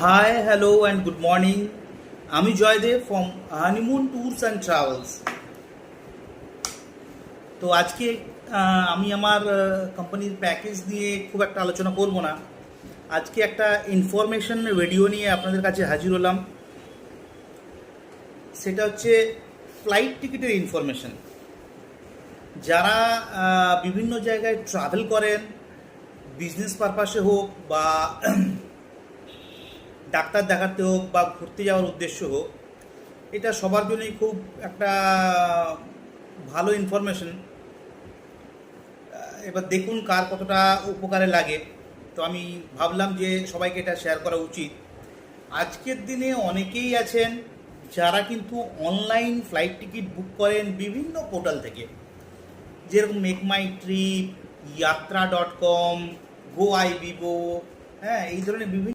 Hi, hello, and good morning. আমি Joydev from honeymoon tours and travels. তো আজকে আমি আমার কোম্পানির প্যাকেজ নিয়ে খুব একটা আলোচনা করব না। আজকে একটা ইনফরমেশন ভিডিও নিয়ে আপনাদের কাছে হাজির হলাম। সেটা হচ্ছে ফ্লাইট টিকিটের ইনফরমেশন। যারা বিভিন্ন জায়গায় ট্রাভেল করেন, বিজনেস পারপাসে হোক বা ডাক্তার দেখাতে হোক বা ঘুরতে যাওয়ার উদ্দেশ্য হোক, এটা সবার জন্যই খুব একটা ভালো ইনফরমেশন। এবার দেখুন কার কতটা উপকারে লাগে। তো আমি ভাবলাম যে সবাইকে এটা শেয়ার করা উচিত। আজকের দিনে অনেকেই আছেন যারা কিন্তু অনলাইন ফ্লাইট টিকিট বুক করেন বিভিন্ন পোর্টাল থেকে, যেরকম মেক মাই ট্রিপ, যাত্রা.com, গো আই বিবো, হ্যাঁ, এই ধরনের বিভিন্ন